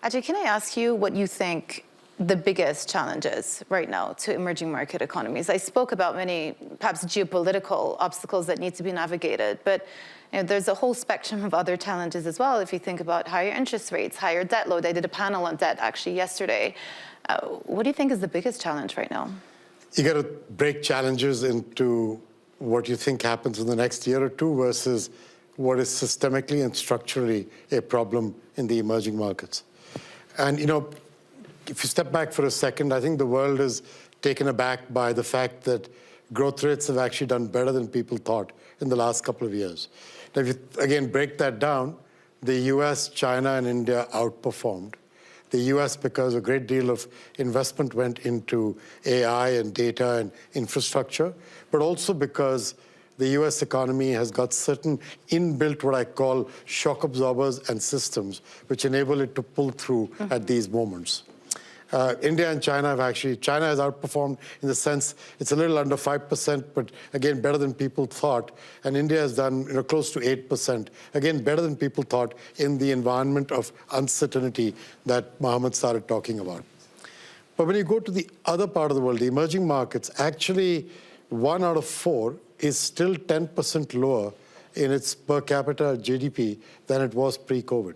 Ajay, can I ask you what you think the biggest challenges right now to emerging market economies? I spoke about many, perhaps geopolitical obstacles that need to be navigated, but there's a whole spectrum of other challenges as well. If you think about higher interest rates, higher debt load. I did a panel on debt actually yesterday. What do you think is the biggest challenge right now? You got to break challenges into what you think happens in the next year or two versus what is systemically and structurally a problem in the emerging markets. And, if you step back for a second, I think the world is taken aback by the fact that growth rates have actually done better than people thought in the last couple of years. Now, if you, again, break that down, the US, China, and India outperformed. The US, because a great deal of investment went into AI and data and infrastructure, but also because the US economy has got certain inbuilt, what I call shock absorbers and systems, which enable it to pull through at these moments. India and China China has outperformed in the sense it's a little under 5%, but again, better than people thought. And India has done close to 8%, again, better than people thought in the environment of uncertainty that Mohammed started talking about. But when you go to the other part of the world, the emerging markets, actually 1 out of 4 is still 10% lower in its per capita GDP than it was pre-COVID.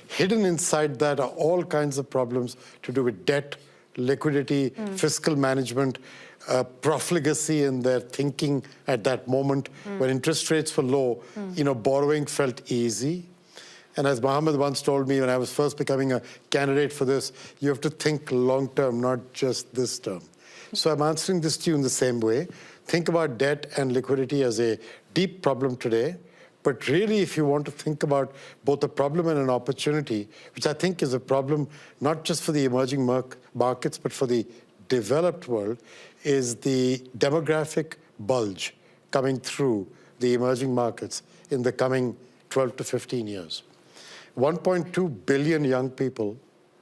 Hidden inside that are all kinds of problems to do with debt, liquidity, fiscal management, profligacy in their thinking at that moment. When interest rates were low, borrowing felt easy. And as Mohammed once told me when I was first becoming a candidate for this, you have to think long term, not just this term. So I'm answering this to you in the same way. Think about debt and liquidity as a deep problem today. But really, if you want to think about both a problem and an opportunity, which I think is a problem not just for the emerging markets, but for the developed world, is the demographic bulge coming through the emerging markets in the coming 12 to 15 years. 1.2 billion young people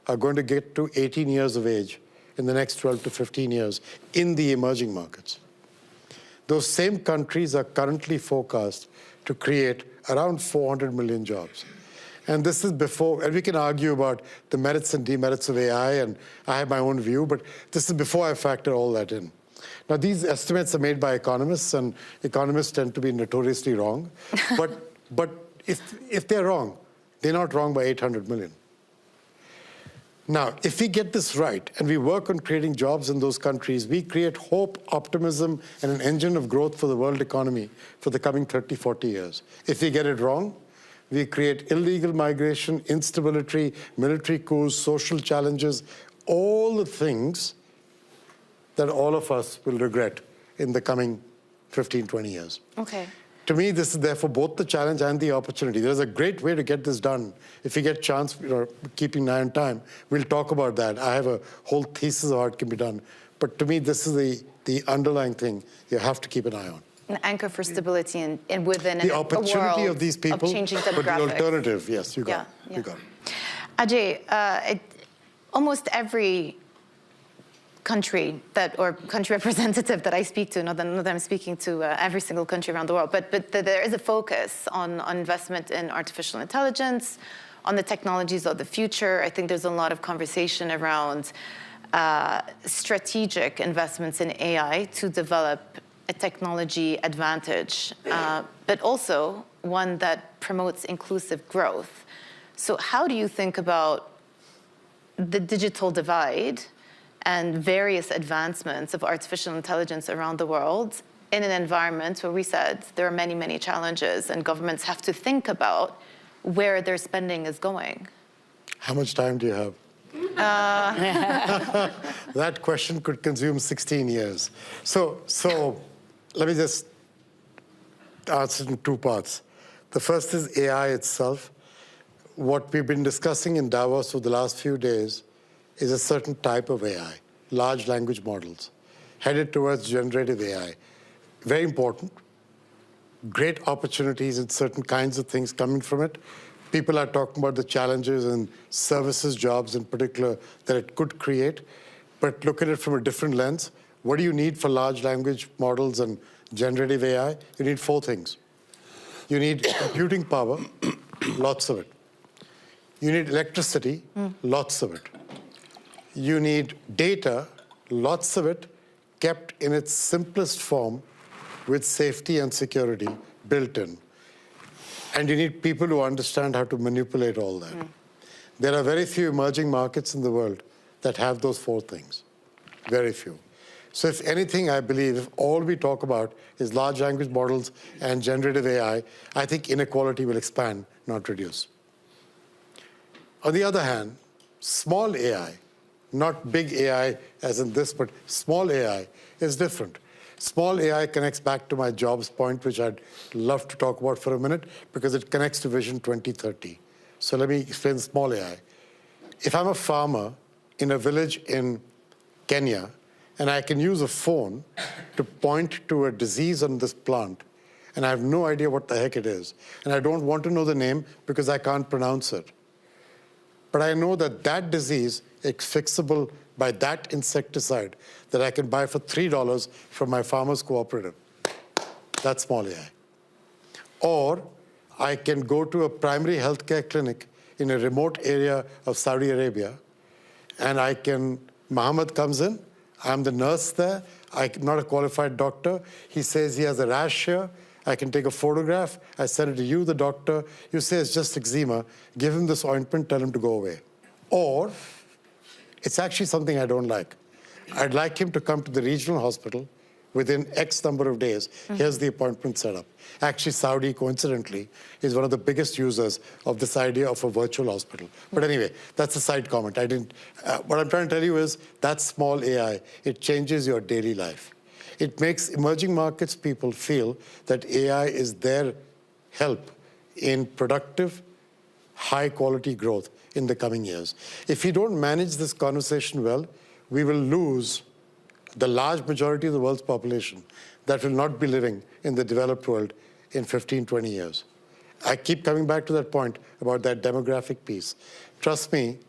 are going to get to 18 years of age in the next 12 to 15 years in the emerging markets. Those same countries are currently forecast to create around 400 million jobs. And this is before, and we can argue about the merits and demerits of AI, and I have my own view, but this is before I factor all that in. Now, these estimates are made by economists, and economists tend to be notoriously wrong. but if they're wrong, they're not wrong by 800 million. Now, if we get this right and we work on creating jobs in those countries, we create hope, optimism, and an engine of growth for the world economy for the coming 30, 40 years. If we get it wrong, we create illegal migration, instability, military coups, social challenges, all the things that all of us will regret in the coming 15, 20 years. Okay. To me, this is therefore both the challenge and the opportunity. There's a great way to get this done. If we get chance, keeping an eye on time, we'll talk about that. I have a whole thesis of how it can be done. But to me, this is the underlying thing you have to keep an eye on. An anchor for stability and within the opportunity of these people, of changing demographics. But the alternative, yes, you got it. Yeah. You got it. Ajay, almost every country country representative that I speak to, not that I'm speaking to every single country around the world, but there is a focus on investment in artificial intelligence, on the technologies of the future. I think there's a lot of conversation around strategic investments in AI to develop a technology advantage, but also one that promotes inclusive growth. So how do you think about the digital divide and various advancements of artificial intelligence around the world in an environment where we said there are many, many challenges and governments have to think about where their spending is going? How much time do you have? That question could consume 16 years. So let me just answer in two parts. The first is AI itself. What we've been discussing in Davos for the last few days is a certain type of AI, large language models, headed towards generative AI. Very important. Great opportunities in certain kinds of things coming from it. People are talking about the challenges and services jobs in particular that it could create, but look at it from a different lens. What do you need for large language models and generative AI? You need 4 things. You need computing power, lots of it. You need electricity, lots of it. You need data, lots of it, kept in its simplest form with safety and security built in. And you need people who understand how to manipulate all that. There are very few emerging markets in the world that have those four things. Very few. So if anything, I believe if all we talk about is large language models and generative AI, I think inequality will expand, not reduce. On the other hand, small AI, not big AI as in this, but small AI is different. Small AI connects back to my jobs point, which I'd love to talk about for a minute, because it connects to Vision 2030. So let me explain small AI. If I'm a farmer in a village in Kenya, and I can use a phone to point to a disease on this plant, and I have no idea what the heck it is, and I don't want to know the name because I can't pronounce it. But I know that that disease is fixable by that insecticide that I can buy for $3 from my farmer's cooperative. That's small AI. Or I can go to a primary healthcare clinic in a remote area of Saudi Arabia, and Mohammed comes in, I'm the nurse there, I'm not a qualified doctor. He says he has a rash here. I can take a photograph. I send it to you, the doctor. You say it's just eczema. Give him this ointment, tell him to go away. Or it's actually something I don't like. I'd like him to come to the regional hospital within X number of days. Here's the appointment set up. Actually, Saudi, coincidentally, is one of the biggest users of this idea of a virtual hospital. But anyway, that's a side comment. What I'm trying to tell you is that's small AI. It changes your daily life. It makes emerging markets people feel that AI is their help in productive, high-quality growth in the coming years. If we don't manage this conversation well, we will lose the large majority of the world's population that will not be living in the developed world in 15, 20 years. I keep coming back to that point about that demographic piece. Trust me,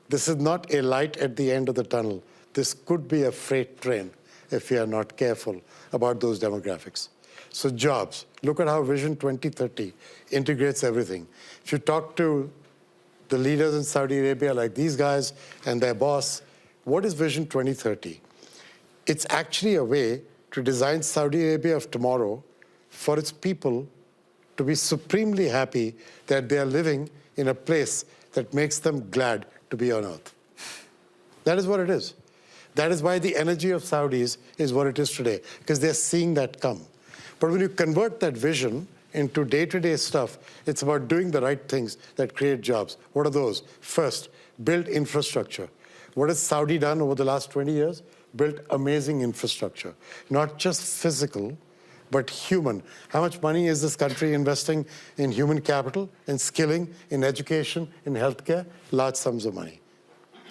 this is not a light at the end of the tunnel. This could be a freight train if we are not careful about those demographics. So jobs, look at how Vision 2030 integrates everything. If you talk to the leaders in Saudi Arabia, like these guys and their boss, what is Vision 2030? It's actually a way to design Saudi Arabia of tomorrow for its people to be supremely happy that they are living in a place that makes them glad to be on earth. That is what it is. That is why the energy of Saudis is what it is today, because they're seeing that come. But when you convert that vision into day-to-day stuff, it's about doing the right things that create jobs. What are those? First, build infrastructure. What has Saudi done over the last 20 years? Built amazing infrastructure, not just physical, but human. How much money is this country investing in human capital, in skilling, in education, in healthcare? Large sums of money.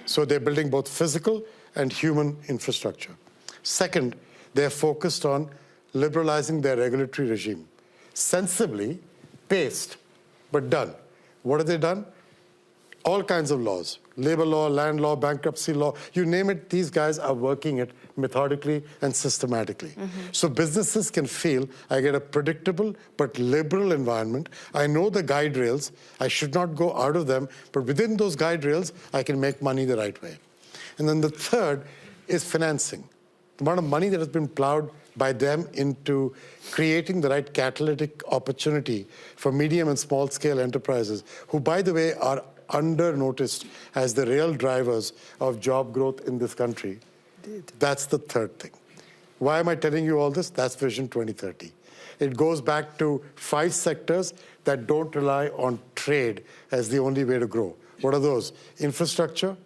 So they're building both physical and human infrastructure. Second, they're focused on liberalizing their regulatory regime. Sensibly, paced, but done. What have they done? All kinds of laws. Labor law, land law, bankruptcy law, you name it, these guys are working it methodically and systematically. So businesses can feel I get a predictable but liberal environment. I know the guide rails. I should not go out of them, but within those guide rails, I can make money the right way. And then the third is financing. The amount of money that has been plowed by them into creating the right catalytic opportunity for medium and small scale enterprises, who, by the way, are under-noticed as the real drivers of job growth in this country. That's the third thing. Why am I telling you all this? That's Vision 2030. It goes back to 5 sectors that don't rely on trade as the only way to grow. What are those? Infrastructure,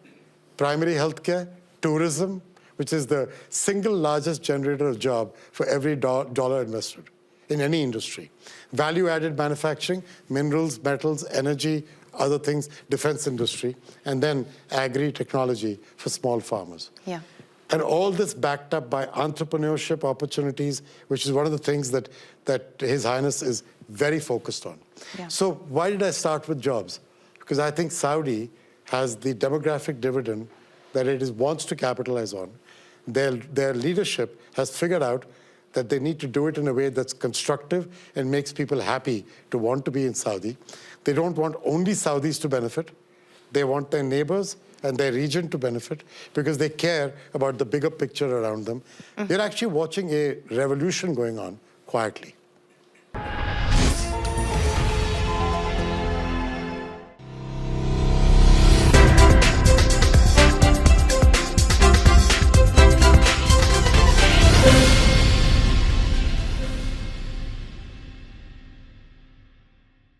primary healthcare, tourism, which is the single largest generator of job for every dollar invested in any industry. Value-added manufacturing, minerals, metals, energy, other things, defense industry, and then agri-technology for small farmers. Yeah. And all this backed up by entrepreneurship opportunities, which is one of the things that His Highness is very focused on. Yeah. So why did I start with jobs? Because I think Saudi has the demographic dividend that it wants to capitalize on. Their leadership has figured out that they need to do it in a way that's constructive and makes people happy to want to be in Saudi. They don't want only Saudis to benefit. They want their neighbors and their region to benefit because they care about the bigger picture around them. They're actually watching a revolution going on quietly.